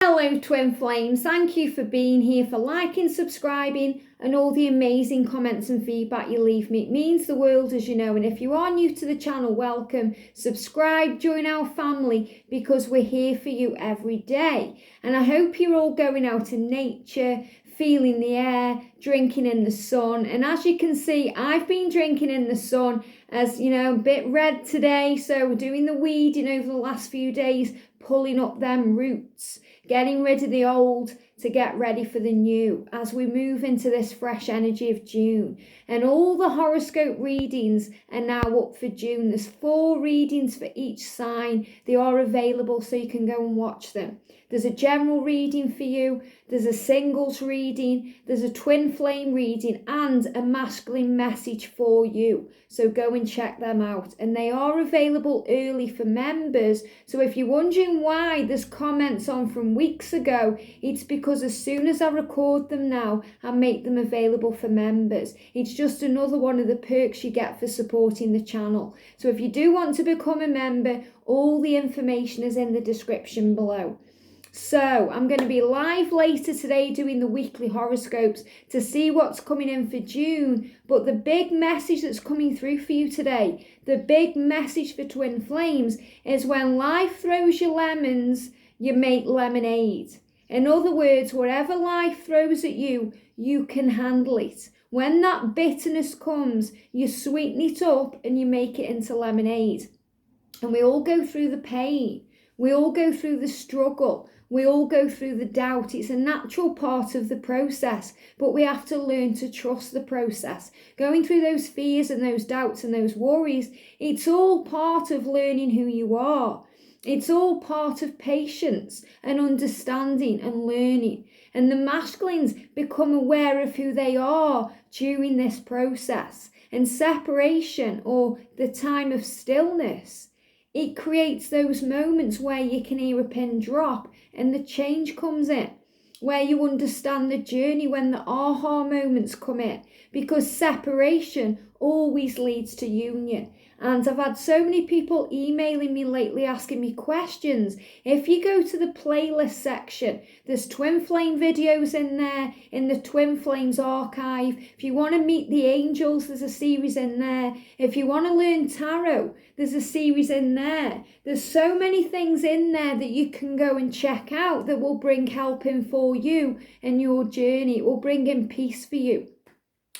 Hello twin flames, thank you for being here, for liking, subscribing and all the amazing comments and feedback you leave me. It means the world, as you know, and if you are new to the channel, welcome. Subscribe, join our family, because we're here for you every day. And I hope you're all going out in nature, feeling the air, drinking in the sun. And as you can see, I've been drinking in the sun, as you know, a bit red today, so we're doing the weeding over the last few days, pulling up them roots, getting rid of the old to get ready for the new as we move into this fresh energy of June. And all the horoscope readings are now up for June. There's 4 readings for each sign. They are available so you can go and watch them. There's a general reading for you, there's a singles reading, there's a twin flame reading and a masculine message for you. So go and check them out. And they are available early for members. So if you're wondering why there's comments on from weeks ago, it's because as soon as I record them now, I make them available for members. It's just another one of the perks you get for supporting the channel. So if you do want to become a member, all the information is in the description below. So I'm going to be live later today doing the weekly horoscopes to see what's coming in for June. But the big message that's coming through for you today, the big message for twin flames, is when life throws you lemons, you make lemonade. In other words, whatever life throws at you, you can handle it. When that bitterness comes, you sweeten it up and you make it into lemonade. And we all go through the pain. We all go through the struggle. We all go through the doubt. It's a natural part of the process, but we have to learn to trust the process. Going through those fears and those doubts and those worries, it's all part of learning who you are. It's all part of patience and understanding and learning. And the masculines become aware of who they are during this process. And separation, or the time of stillness, it creates those moments where you can hear a pin drop and the change comes in, where you understand the journey, when the aha moments come in, because separation always leads to union. And I've had so many people emailing me lately asking me questions. If you go to the playlist section, there's twin flame videos in there, in the Twin Flames archive. If you want to meet the angels, there's a series in there. If you want to learn tarot, there's a series in there. There's so many things in there that you can go and check out that will bring help in for you and your journey. It will bring in peace for you.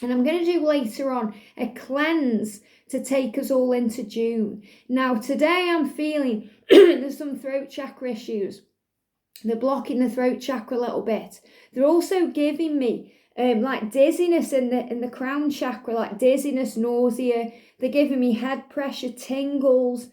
And I'm going to do later on a cleanse to take us all into June. Now, today I'm feeling there's some throat chakra issues. They're blocking the throat chakra a little bit. They're also giving me like dizziness in the crown chakra, like dizziness, nausea. They're giving me head pressure, tingles,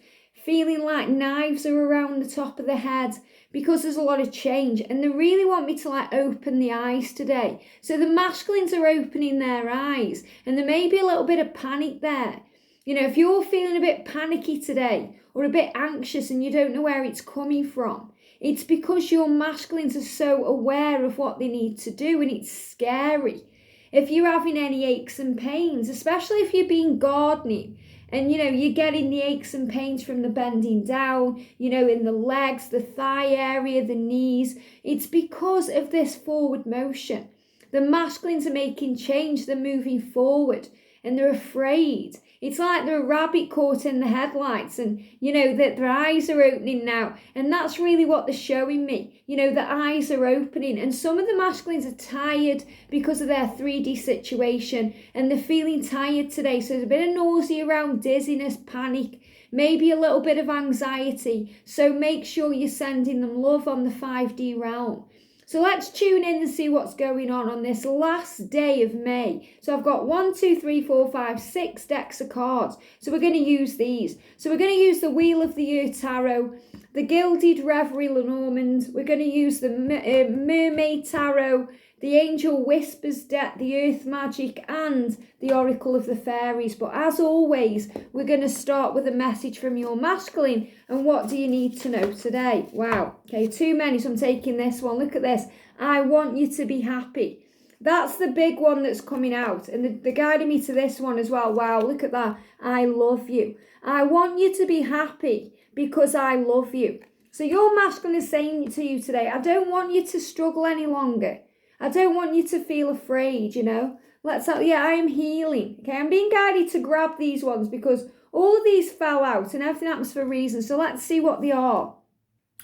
feeling like knives are around the top of the head, because there's a lot of change. And they really want me to like open the eyes today. So the masculines are opening their eyes, and there may be a little bit of panic there. You know, if you're feeling a bit panicky today or a bit anxious and you don't know where it's coming from, it's because your masculines are so aware of what they need to do, and it's scary. If you're having any aches and pains, especially if you've been gardening, and, you know, you're getting the aches and pains from the bending down, you know, in the legs, the thigh area, the knees, it's because of this forward motion. The masculines are making change, they're moving forward, and they're afraid. It's like they're a rabbit caught in the headlights, and, you know, that their eyes are opening now. And that's really what they're showing me. You know, the eyes are opening, and some of the masculines are tired because of their 3D situation, and they're feeling tired today. So there's a bit of nausea around, dizziness, panic, maybe a little bit of anxiety. So make sure you're sending them love on the 5D realm. So let's tune in and see what's going on this last day of May. So I've got 1, 2, 3, 4, 5, 6 decks of cards. So we're going to use these. So we're going to use the Wheel of the Year Tarot, the Gilded Reverie Lenormand. We're going to use the Mermaid Tarot, the Angel Whispers deck, the Earth Magic, and the Oracle of the Fairies. But as always, we're going to start with a message from your masculine. And what do you need to know today? Wow. Okay, too many, so I'm taking this one. Look at this. I want you to be happy. That's the big one that's coming out. And they're guiding me to this one as well. Wow, look at that. I love you. I want you to be happy because I love you. So your masculine is saying to you today, I don't want you to struggle any longer. I don't want you to feel afraid, you know. I am healing. Okay, I'm being guided to grab these ones because all of these fell out and everything happens for a reason. So let's see what they are.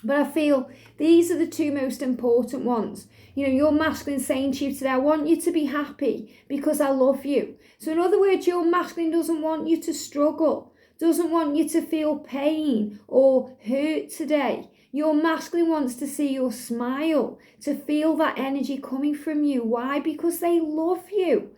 But I feel these are the two most important ones. You know, your masculine saying to you today, I want you to be happy because I love you. So in other words, your masculine doesn't want you to struggle, doesn't want you to feel pain or hurt today. Your masculine wants to see your smile, to feel that energy coming from you. Why? Because they love you.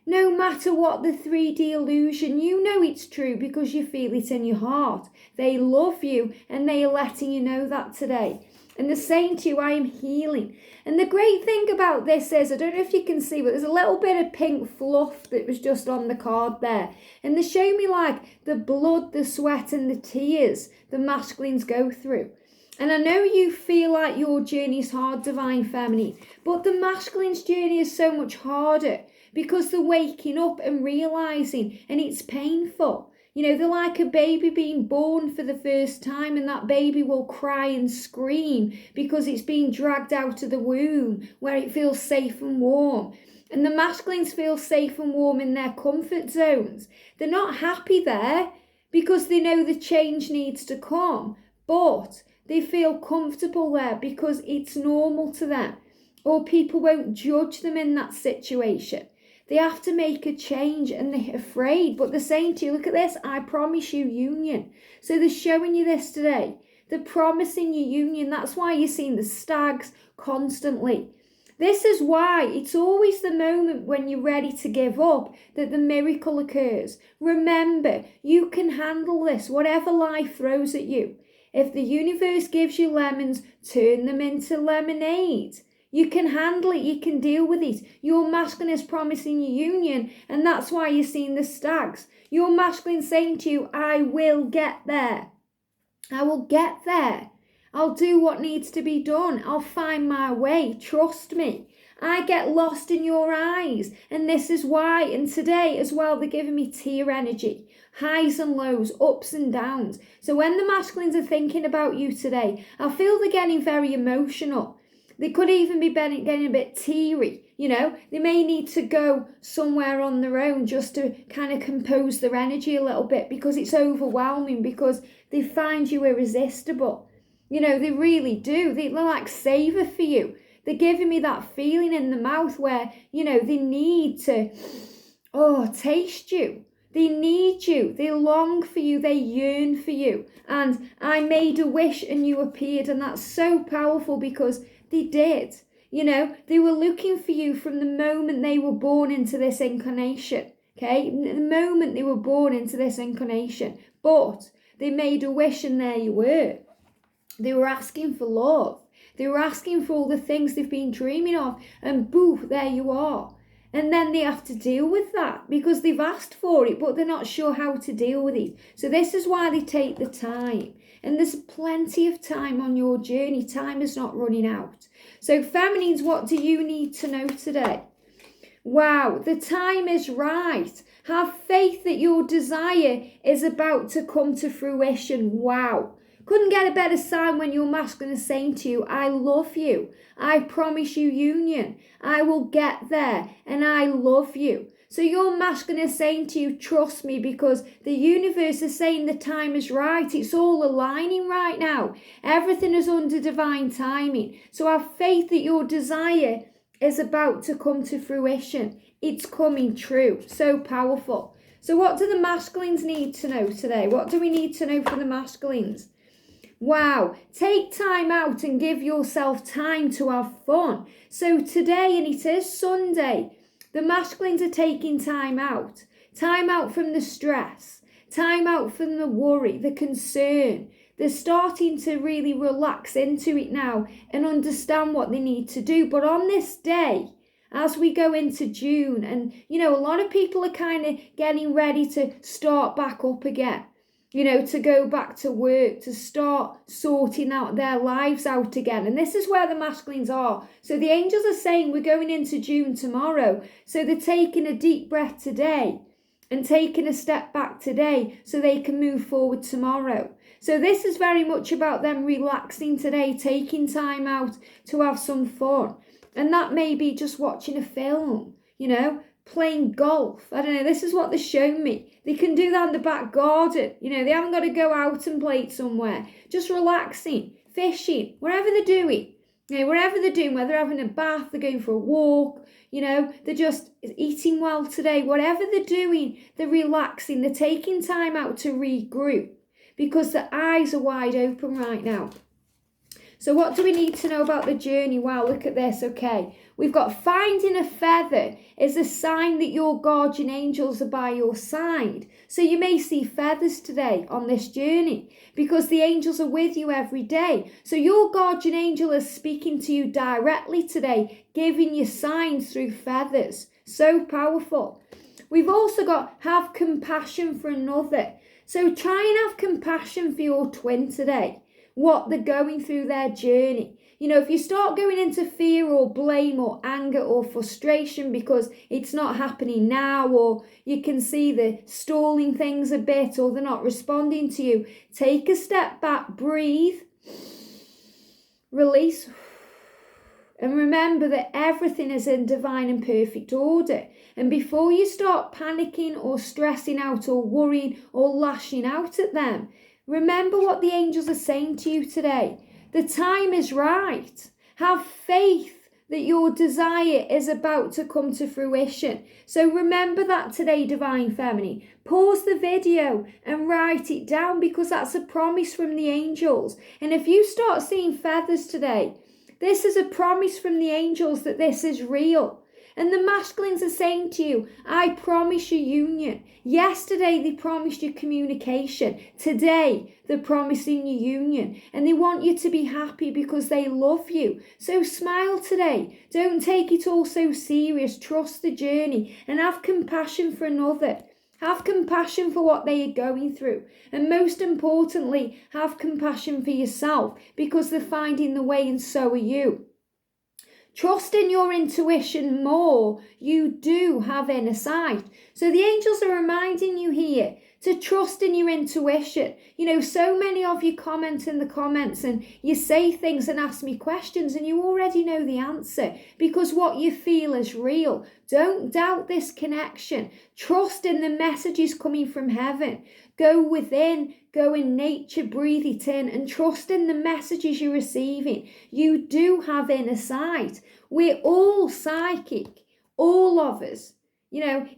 No matter what the 3D illusion, you know it's true because you feel it in your heart. They love you and they are letting you know that today. And they're saying to you, I am healing. And the great thing about this is, I don't know if you can see, but there's a little bit of pink fluff that was just on the card there. And they show me like the blood, the sweat and the tears the masculines go through. And I know you feel like your journey is hard, Divine Feminine, but the masculine's journey is so much harder because they're waking up and realising, and it's painful. You know, they're like a baby being born for the first time, and that baby will cry and scream because it's being dragged out of the womb where it feels safe and warm. And the masculines feel safe and warm in their comfort zones. They're not happy there because they know the change needs to come, but they feel comfortable there because it's normal to them, or people won't judge them in that situation. They have to make a change and they're afraid, but they're saying to you, look at this, I promise you union. So they're showing you this today. They're promising you union. That's why you're seeing the stags constantly. This is why it's always the moment when you're ready to give up that the miracle occurs. Remember, you can handle this, whatever life throws at you. If the universe gives you lemons, turn them into lemonade. You can handle it, you can deal with it. Your masculine is promising you union, and that's why you're seeing the stags. Your masculine saying to you, I will get there. I will get there. I'll do what needs to be done. I'll find my way. Trust me. I get lost in your eyes, and this is why. And today as well, they're giving me tear energy. Highs and lows, ups and downs. So when the masculines are thinking about you today, I feel they're getting very emotional. They could even be getting a bit teary, you know. They may need to go somewhere on their own just to kind of compose their energy a little bit because it's overwhelming, because they find you irresistible. You know, they really do. They're like savor for you. They're giving me that feeling in the mouth where, you know, they need to, taste you. They need you. They long for you. They yearn for you. And I made a wish and you appeared. And that's so powerful because they did. You know, they were looking for you from the moment they were born into this incarnation. Okay? The moment they were born into this incarnation. But they made a wish and there you were. They were asking for love. They were asking for all the things they've been dreaming of. And boo, there you are. And then they have to deal with that because they've asked for it, but they're not sure how to deal with it. So this is why they take the time. And there's plenty of time on your journey. Time is not running out. So feminines, what do you need to know today? Wow, the time is right. Have faith that your desire is about to come to fruition. Wow. Couldn't get a better sign when your masculine is saying to you, I love you. I promise you union. I will get there and I love you. So your masculine is saying to you, trust me, because the universe is saying the time is right. It's all aligning right now. Everything is under divine timing. So have faith that your desire is about to come to fruition. It's coming true. So powerful. So what do the masculines need to know today? What do we need to know from the masculines? Wow, take time out and give yourself time to have fun. So today, and it is Sunday, the masculines are taking time out from the stress, time out from the worry, the concern. They're starting to really relax into it now and understand what they need to do. But on this day, as we go into June, and you know, a lot of people are kind of getting ready to start back up again. You know, to go back to work, to start sorting out their lives out again. And this is where the masculines are. So the angels are saying we're going into June tomorrow. So they're taking a deep breath today and taking a step back today so they can move forward tomorrow. So this is very much about them relaxing today, taking time out to have some fun. And that may be just watching a film, playing golf. I don't know, this is what they've shown me. They can do that in the back garden. They haven't got to go out and play it somewhere. Just relaxing, fishing, wherever they're doing. Wherever they're doing, whether they're having a bath, they're going for a walk, they're just eating well today. Whatever they're doing, they're relaxing. They're taking time out to regroup because their eyes are wide open right now. So what do we need to know about the journey? Wow, look at this. Okay, we've got finding a feather is a sign that your guardian angels are by your side. So you may see feathers today on this journey because the angels are with you every day. So your guardian angel is speaking to you directly today, giving you signs through feathers. So powerful. We've also got have compassion for another. So try and have compassion for your twin today. What they're going through their journey. If you start going into fear or blame or anger or frustration because it's not happening now, or you can see they're stalling things a bit or they're not responding to you, take a step back, breathe, release, and remember that everything is in divine and perfect order. And before you start panicking or stressing out or worrying or lashing out at them, remember what the angels are saying to you today. The time is right. Have faith that your desire is about to come to fruition. So remember that today, Divine Feminine. Pause the video and write it down because that's a promise from the angels. And if you start seeing feathers today, this is a promise from the angels that this is real. And the masculines are saying to you, I promise you union. Yesterday they promised you communication. Today they're promising you union. And they want you to be happy because they love you. So smile today. Don't take it all so serious. Trust the journey and have compassion for another. Have compassion for what they are going through. And most importantly, have compassion for yourself because they're finding the way and so are you. Trust in your intuition more. You do have inner sight. So the angels are reminding you here to trust in your intuition. So many of you comment in the comments and you say things and ask me questions and you already know the answer because what you feel is real. Don't doubt this connection. Trust in the messages coming from heaven. Go within, go in nature, breathe it in and trust in the messages you're receiving. You do have inner sight. We're all psychic, all of us.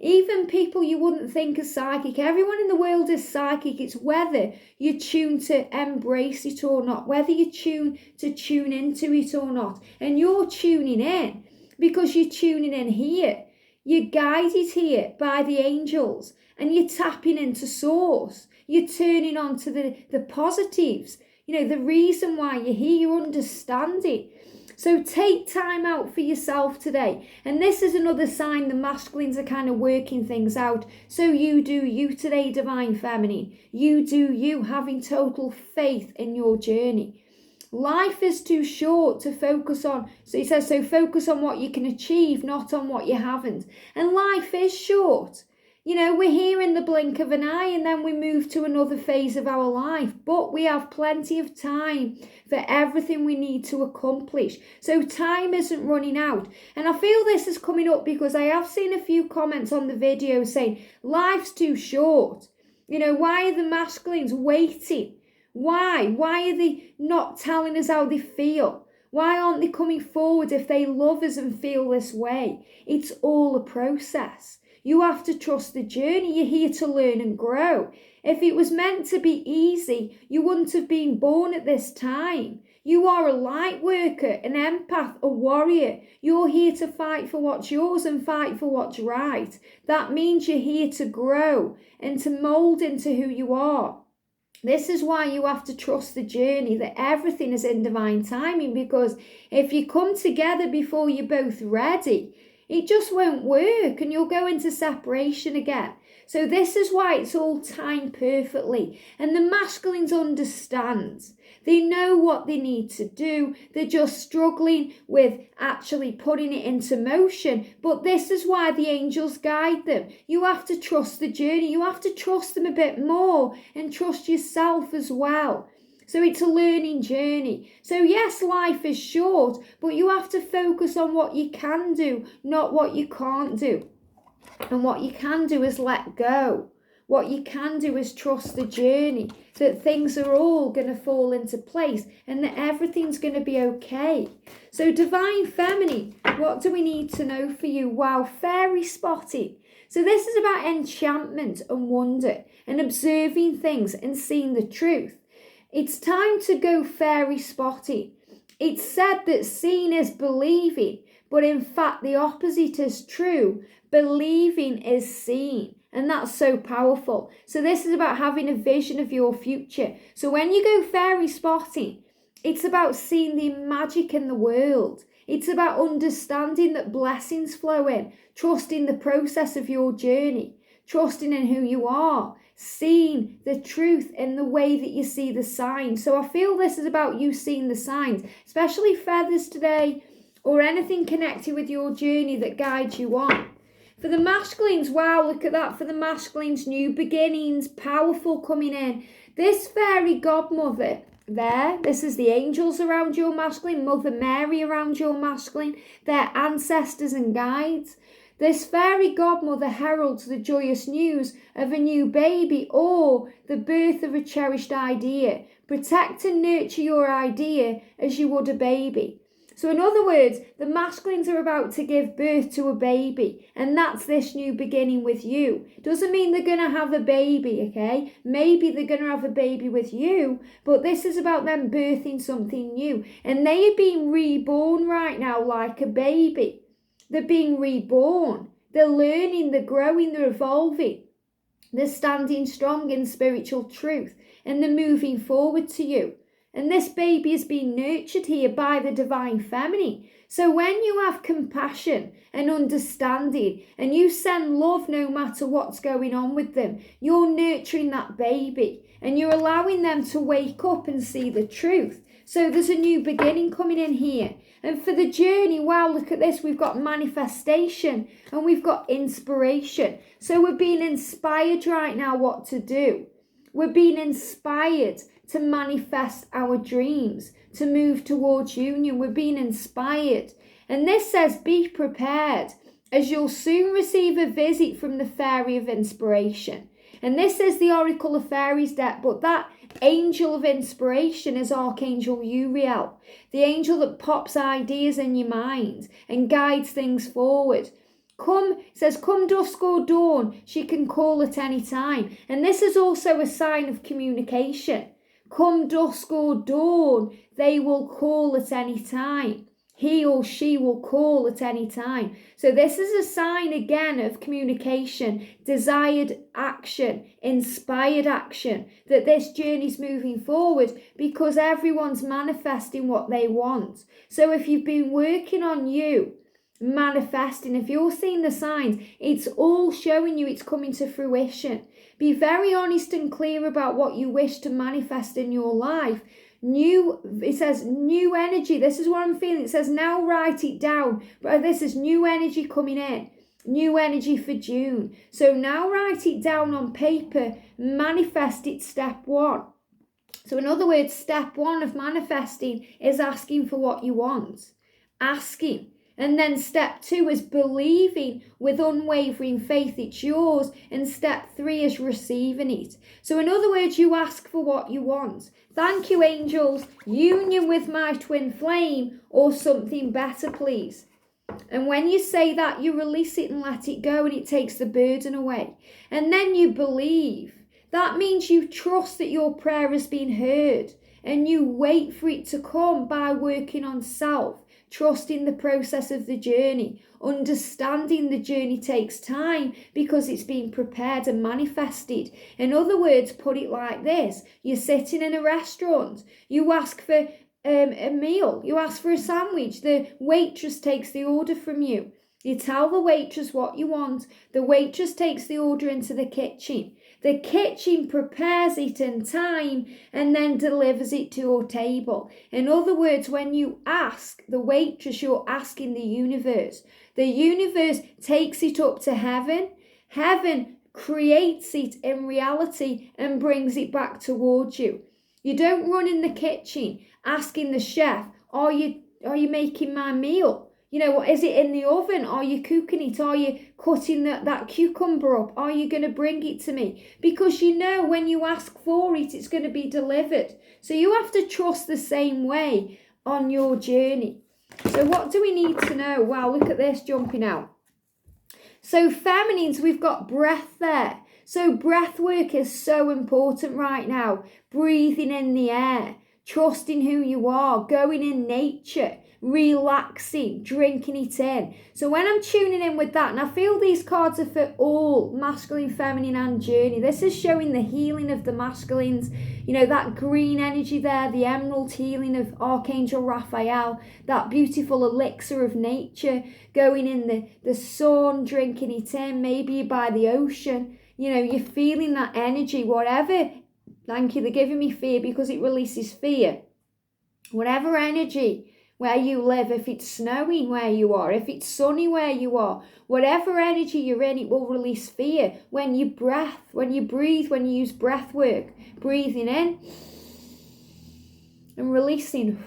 Even people you wouldn't think are psychic. Everyone in the world is psychic. It's whether you tune to embrace it or not, whether you tune into it or not. And you're tuning in because you're tuning in here. You're guided here by the angels and you're tapping into source. You're turning on to the positives. The reason why you're here, you're understanding. So take time out for yourself today. And this is another sign the masculines are kind of working things out. So you do you today, Divine Feminine. You do you, having total faith in your journey. Life is too short to focus on. So he says, so focus on what you can achieve, not on what you haven't. And life is short. We're here in the blink of an eye and then we move to another phase of our life. But we have plenty of time for everything we need to accomplish. So time isn't running out. And I feel this is coming up because I have seen a few comments on the video saying, life's too short. Why are the masculines waiting? Why? Why are they not telling us how they feel? Why aren't they coming forward if they love us and feel this way? It's all a process. You have to trust the journey. You're here to learn and grow. If it was meant to be easy, you wouldn't have been born at this time. You are a light worker, an empath, a warrior. You're here to fight for what's yours and fight for what's right. That means you're here to grow and to mold into who you are. This is why you have to trust the journey, that everything is in divine timing, because if you come together before you're both ready, it just won't work and you'll go into separation again. So this is why it's all timed perfectly. And the masculines understand. They know what they need to do. They're just struggling with actually putting it into motion. But this is why the angels guide them. You have to trust the journey. You have to trust them a bit more and trust yourself as well. So it's a learning journey. So yes, life is short, but you have to focus on what you can do, not what you can't do. And what you can do is let go. What you can do is trust the journey, that things are all going to fall into place and that everything's going to be okay. So Divine Feminine, what do we need to know for you? Wow, fairy spotting. So this is about enchantment and wonder and observing things and seeing the truth. It's time to go fairy spotting. It's said that seeing is believing, but in fact the opposite is true. Believing is seeing. And that's so powerful. So this is about having a vision of your future. So when you go fairy spotting, it's about seeing the magic in the world. It's about understanding that blessings flow in, trusting the process of your journey, trusting in who you are, seeing the truth in the way that you see the signs. So I feel this is about you seeing the signs, especially feathers today or anything connected with your journey that guides you on. For the masculines, wow, look at that. For the masculines, new beginnings, powerful coming in. This fairy godmother there, this is the angels around your masculine, Mother Mary around your masculine, their ancestors and guides. This fairy godmother heralds the joyous news of a new baby or the birth of a cherished idea. Protect and nurture your idea as you would a baby. So in other words, the masculines are about to give birth to a baby, and that's this new beginning with you. Doesn't mean they're going to have a baby, okay? Maybe they're going to have a baby with you, but this is about them birthing something new. And they are being reborn right now like a baby. They're being reborn. They're learning, they're growing, they're evolving. They're standing strong in spiritual truth, and they're moving forward to you. And this baby is being nurtured here by the Divine Feminine. So when you have compassion and understanding and you send love no matter what's going on with them, you're nurturing that baby and you're allowing them to wake up and see the truth. So there's a new beginning coming in here. And for the journey, wow, look at this. We've got manifestation and we've got inspiration. So we're being inspired right now what to do. We're being inspired to manifest our dreams, to move towards union. We're being inspired. And this says, be prepared, as you'll soon receive a visit from the Fairy of Inspiration. And this is the Oracle of Fairies deck, but that angel of inspiration is Archangel Uriel, the angel that pops ideas in your mind and guides things forward. Come, says, come dusk or dawn, she can call at any time. And this is also a sign of communication. Come dusk or dawn, they will call at any time. He or she will call at any time. So this is a sign again of communication, desired action, inspired action, that this journey's moving forward because everyone's manifesting what they want. So if you've been working on you, manifesting, if you're seeing the signs, it's all showing you it's coming to fruition. Be very honest and clear about what you wish to manifest in your life. It says new energy. This is what I'm feeling. It says now write it down. But this is new energy coming in. New energy for June. So now write it down on paper. Manifest it, step one. So in other words, step one of manifesting is asking for what you want. Asking. And then step two is believing with unwavering faith it's yours. And step three is receiving it. So in other words, you ask for what you want. Thank you, angels. Union with my twin flame or something better, please. And when you say that, you release it and let it go and it takes the burden away. And then you believe. That means you trust that your prayer has been heard. And you wait for it to come by working on self. Trusting the process of the journey, understanding the journey takes time because it's been prepared and manifested. In other words, put it like this. You're sitting in a restaurant. You ask for a meal. You ask for a sandwich. The waitress takes the order from you. You tell the waitress what you want. The waitress takes the order into the kitchen. The kitchen prepares it in time and then delivers it to your table. In other words, when you ask the waitress, you're asking the universe. The universe takes it up to heaven. Heaven creates it in reality and brings it back towards you. You don't run in the kitchen asking the chef, are you making my meal? You know, is it in the oven? Are you cooking it? Are you cutting that cucumber up? Are you going to bring it to me? Because you know when you ask for it, it's going to be delivered. So you have to trust the same way on your journey. So what do we need to know? Wow, look at this jumping out. So feminines, we've got breath there. So breath work is so important right now. Breathing in the air, trusting who you are, going in nature, relaxing, drinking it in. So when I'm tuning in with that, and I feel these cards are for all masculine, feminine and journey. This is showing the healing of the masculines. You know, that green energy there, the emerald healing of Archangel Raphael, that beautiful elixir of nature, going in the sun, drinking it in, maybe by the ocean. You know, you're feeling that energy, whatever. Thank you, they're giving me fear because it releases fear. Whatever energy where you live, if it's snowing where you are, if it's sunny where you are, whatever energy you're in, it will release fear. When you breathe, when you use breath work, breathing in and releasing.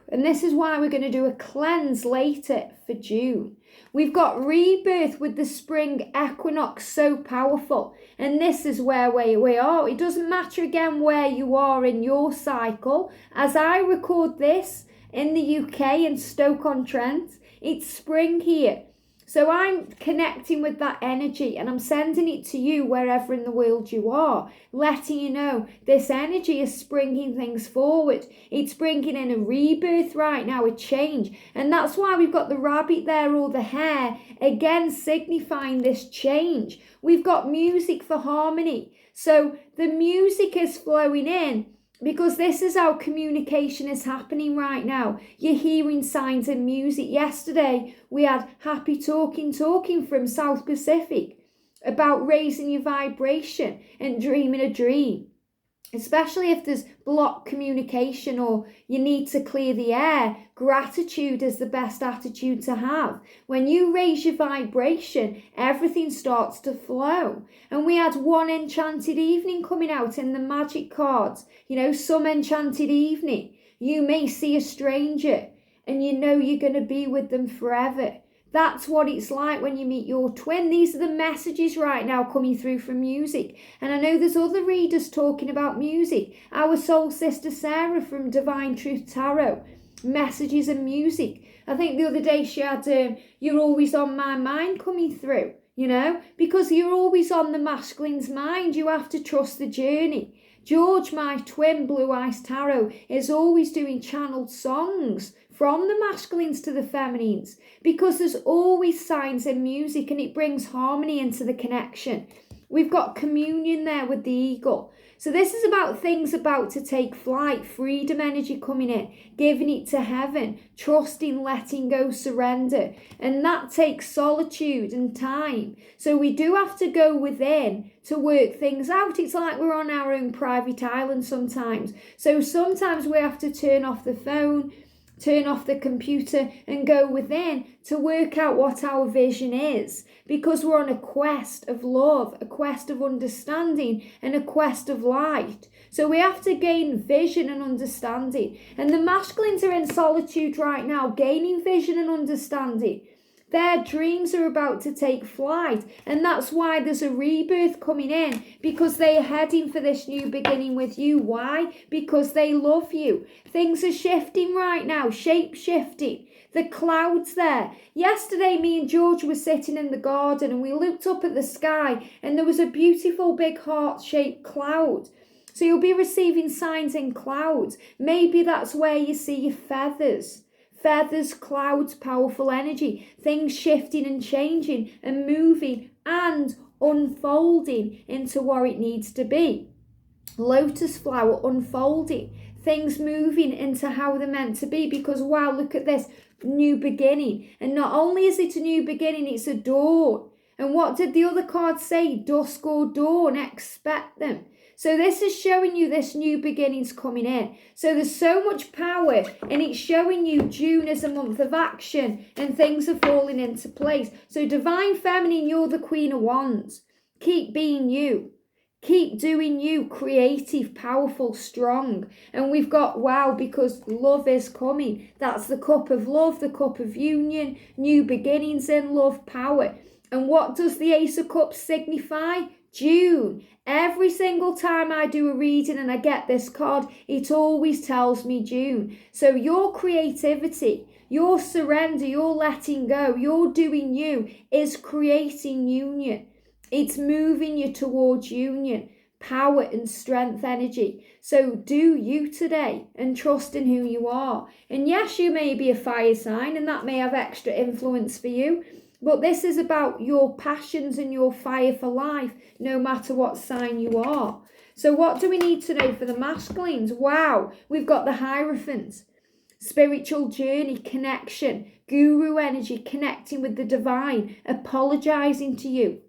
And this is why we're going to do a cleanse later for June. We've got rebirth with the spring equinox, so powerful. And this is where we are. It doesn't matter again where you are in your cycle. As I record this in the UK in Stoke-on-Trent, it's spring here. So I'm connecting with that energy and I'm sending it to you wherever in the world you are, letting you know this energy is springing things forward. It's bringing in a rebirth right now, a change. And that's why we've got the rabbit there or the hare, again signifying this change. We've got music for harmony. So the music is flowing in, because this is how communication is happening right now. You're hearing signs in music. Yesterday, we had Happy Talking from South Pacific about raising your vibration and dreaming a dream. Especially if there's blocked communication or you need to clear the air, gratitude is the best attitude to have. When you raise your vibration, everything starts to flow. And we had one enchanted evening coming out in the magic cards. You know, some enchanted evening. You may see a stranger and you know you're going to be with them forever. That's what it's like when you meet your twin. These are the messages right now coming through from music. And I know there's other readers talking about music. Our soul sister Sarah from Divine Truth Tarot, messages and music. I think the other day she had You're Always on My Mind coming through, you know, because you're always on the masculine's mind. You have to trust the journey. George, my twin, Blue Eyes Tarot, is always doing channeled songs from the masculines to the feminines, because there's always signs in music and it brings harmony into the connection. We've got communion there with the eagle. So this is about things about to take flight, freedom energy coming in, giving it to heaven, trusting, letting go, surrender. And that takes solitude and time. So we do have to go within to work things out. It's like we're on our own private island sometimes. So sometimes we have to turn off the phone, turn off the computer and go within to work out what our vision is, because we're on a quest of love, a quest of understanding and a quest of light. So we have to gain vision and understanding. And the masculines are in solitude right now, gaining vision and understanding. Their dreams are about to take flight, and that's why there's a rebirth coming in, because they are heading for this new beginning with you. Why? Because they love you. Things are shifting right now, shape shifting. The clouds there. Yesterday, me and George were sitting in the garden and we looked up at the sky and there was a beautiful big heart-shaped cloud. So you'll be receiving signs in clouds. Maybe that's where you see your feathers. Feathers, clouds, powerful energy, things shifting and changing and moving and unfolding into what it needs to be. Lotus flower unfolding, things moving into how they're meant to be, because wow, look at this, new beginning. And not only is it a new beginning, it's a dawn. And what did the other card say? Dusk or dawn, expect them. So this is showing you this new beginning's coming in. So there's so much power, and it's showing you June as a month of action, and things are falling into place. So Divine Feminine, you're the Queen of Wands. Keep being you. Keep doing you, creative, powerful, strong. And we've got, wow, because love is coming. That's the cup of love, the cup of union, new beginnings in love, power. And what does the Ace of Cups signify? June. Every single time I do a reading and I get this card, it always tells me June. So your creativity, your surrender, your letting go, your doing you is creating union. It's moving you towards union, power and strength energy. So do you today and trust in who you are. And yes, you may be a fire sign and that may have extra influence for you. But this is about your passions and your fire for life, no matter what sign you are. So what do we need to know for the masculines? Wow, we've got the Hierophant, spiritual journey, connection, guru energy, connecting with the divine, apologizing to you.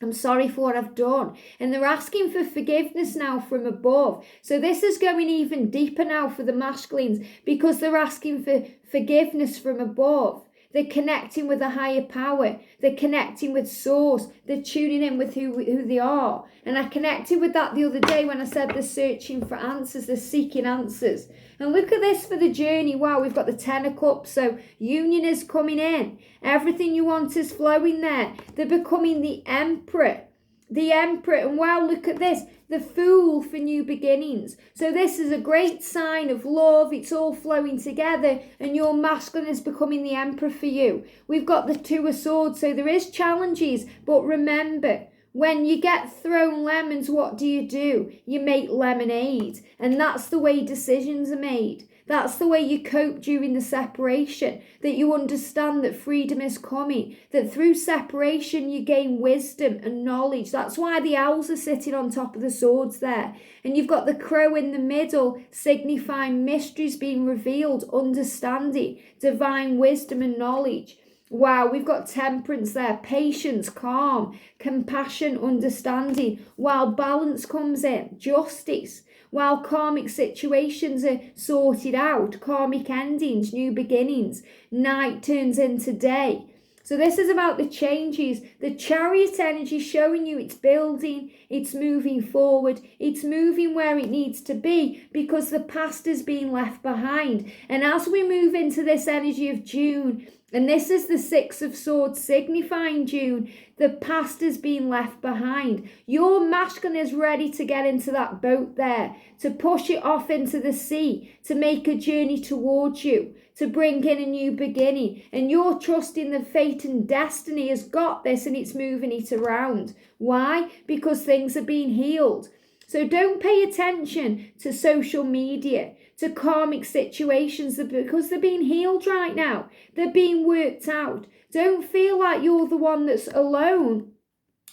I'm sorry for what I've done. And they're asking for forgiveness now from above. So this is going even deeper now for the masculines, because they're asking for forgiveness from above. They're connecting with a higher power. They're connecting with source. They're tuning in with who they are. And I connected with that the other day when I said they're searching for answers. They're seeking answers. And look at this for the journey. Wow, we've got the Ten of Cups. So union is coming in. Everything you want is flowing there. They're becoming the Emperor. The Emperor. And wow, look at this. The Fool for new beginnings. So this is a great sign of love. It's all flowing together, and your masculine is becoming the Emperor for you. We've got the Two of Swords. So there is challenges, but remember, when you get thrown lemons, what do? You make lemonade. And that's the way decisions are made. That's the way you cope during the separation, that you understand that freedom is coming, that through separation you gain wisdom and knowledge. That's why the owls are sitting on top of the swords there. And you've got the crow in the middle, signifying mysteries being revealed, understanding, divine wisdom and knowledge. Wow, we've got temperance there, patience, calm, compassion, understanding, while balance comes in, justice. While karmic situations are sorted out, karmic endings, new beginnings, night turns into day. So this is about the changes. The Chariot energy showing you it's building, it's moving forward, it's moving where it needs to be, because the past is being left behind. And as we move into this energy of June, and this is the Six of Swords signifying June, the past is being left behind. Your masculine is ready to get into that boat there, to push it off into the sea, to make a journey towards you, to bring in a new beginning. And you're trusting the fate and destiny has got this, and it's moving it around. Why? Because things are being healed. So don't pay attention to social media, to karmic situations, because they're being healed right now. They're being worked out. Don't feel like you're the one that's alone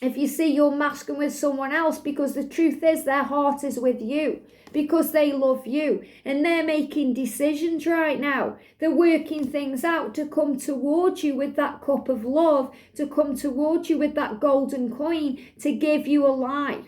if you see your masculine with someone else, because the truth is their heart is with you, because they love you, and they're making decisions right now. They're working things out to come towards you with that cup of love, to come towards you with that golden coin, to give you a life.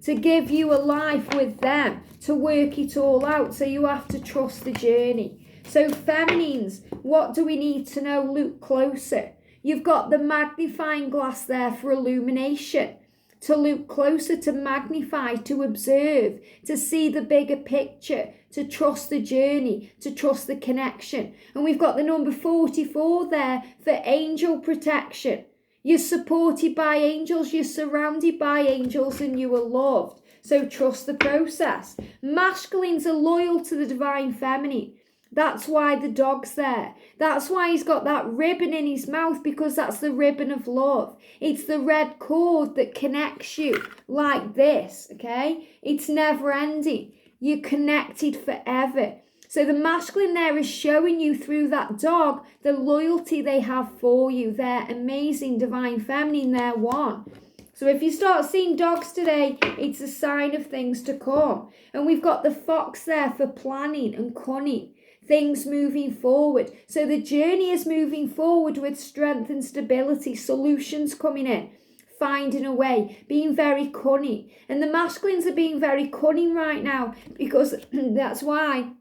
To give you a life with them, to work it all out. So you have to trust the journey. So feminines, what do we need to know? Look closer. You've got the magnifying glass there for illumination. To look closer, to magnify, to observe, to see the bigger picture, to trust the journey, to trust the connection. And we've got the number 44 there for angel protection. You're supported by angels, you're surrounded by angels, and you are loved. So trust the process. Masculines are loyal to the divine feminine. That's why the dog's there. That's why he's got that ribbon in his mouth, because that's the ribbon of love. It's the red cord that connects you like this, okay? It's never ending. You're connected forever. So the masculine there is showing you through that dog the loyalty they have for you. They're amazing, divine feminine, they're one. So if you start seeing dogs today, it's a sign of things to come. And we've got the fox there for planning and cunning, things moving forward. So the journey is moving forward with strength and stability, solutions coming in, finding a way, being very cunning. And the masculines are being very cunning right now, because that's why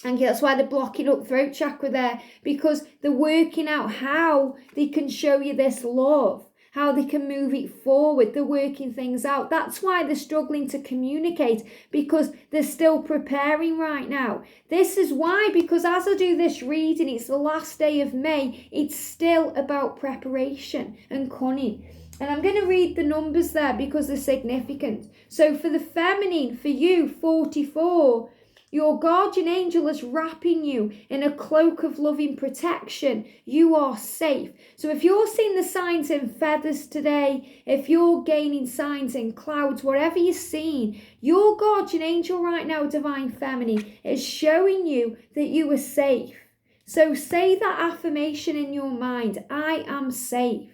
they're blocking up throat chakra there, because they're working out how they can show you this love, how they can move it forward. They're working things out. That's why they're struggling to communicate, because they're still preparing right now. This is why, because as I do this reading, it's the last day of May, it's still about preparation and cunning. And I'm going to read the numbers there because they're significant. So for the feminine, for you, 44, your guardian angel is wrapping you in a cloak of loving protection. You are safe. So if you're seeing the signs in feathers today, if you're gaining signs in clouds, whatever you're seeing, your guardian angel right now, divine feminine, is showing you that you are safe. So say that affirmation in your mind. I am safe.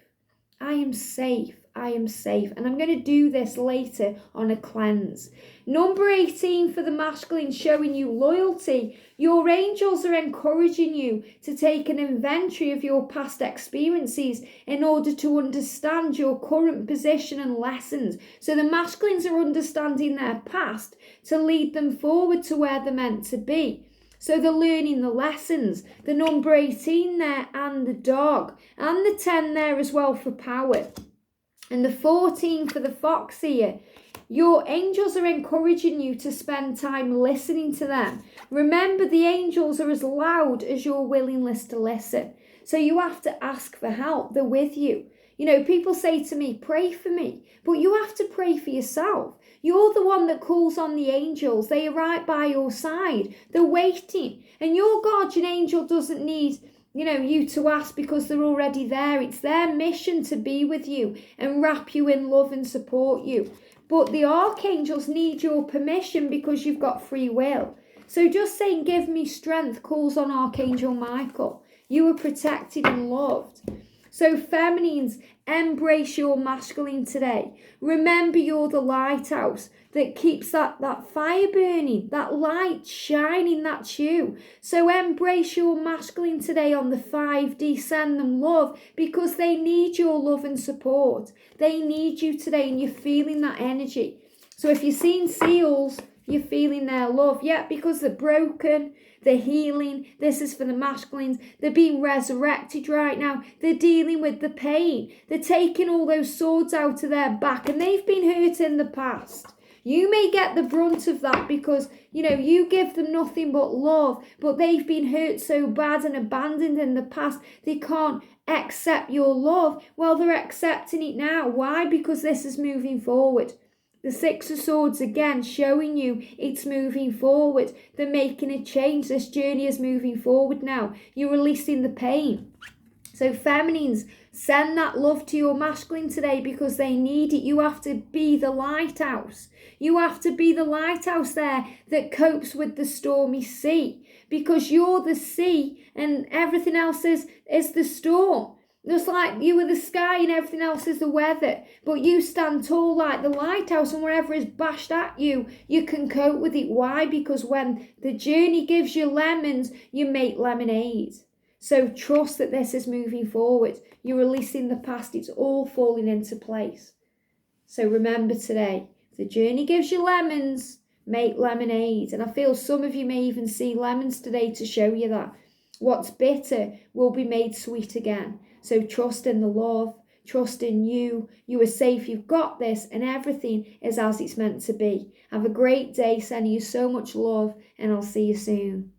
I am safe. I am safe. And I'm going to do this later on a cleanse. Number 18 for the masculine, showing you loyalty. Your angels are encouraging you to take an inventory of your past experiences in order to understand your current position and lessons. So the masculines are understanding their past to lead them forward to where they're meant to be. So they're learning the lessons. The number 18 there, and the dog, and the 10 there as well for power. And the 14 for the fox here. Your angels are encouraging you to spend time listening to them. Remember, the angels are as loud as your willingness to listen. So you have to ask for help. They're with you. You know, people say to me, pray for me. But you have to pray for yourself. You're the one that calls on the angels. They are right by your side. They're waiting. And your guardian angel doesn't need you to ask, because they're already there. It's their mission to be with you and wrap you in love and support you. But the archangels need your permission because you've got free will. So just saying, give me strength, calls on Archangel Michael. You are protected and loved. So feminines, embrace your masculine today. Remember, you're the lighthouse that keeps that fire burning, that light shining, that's you. So embrace your masculine today on the 5D, send them love, because they need your love and support. They need you today, and you're feeling that energy. So if you're seeing seals, you're feeling their love. Yeah, because they're broken, they're healing. This is for the masculines. They're being resurrected right now. They're dealing with the pain. They're taking all those swords out of their back, and they've been hurt in the past. You may get the brunt of that because, you give them nothing but love, but they've been hurt so bad and abandoned in the past, they can't accept your love. Well, they're accepting it now. Why? Because this is moving forward. The Six of Swords, again, showing you it's moving forward. They're making a change. This journey is moving forward now. You're releasing the pain. So feminines, send that love to your masculine today because they need it. You have to be the lighthouse. You have to be the lighthouse there that copes with the stormy sea, because you're the sea and everything else is the storm. Just like you are the sky and everything else is the weather. But you stand tall like the lighthouse, and whatever is bashed at you, you can cope with it. Why? Because when the journey gives you lemons, you make lemonade. So trust that this is moving forward. You're releasing the past. It's all falling into place. So remember today, if the journey gives you lemons, make lemonade. And I feel some of you may even see lemons today to show you that. What's bitter will be made sweet again. So trust in the love, trust in you. You are safe, you've got this, and everything is as it's meant to be. Have a great day, sending you so much love, and I'll see you soon.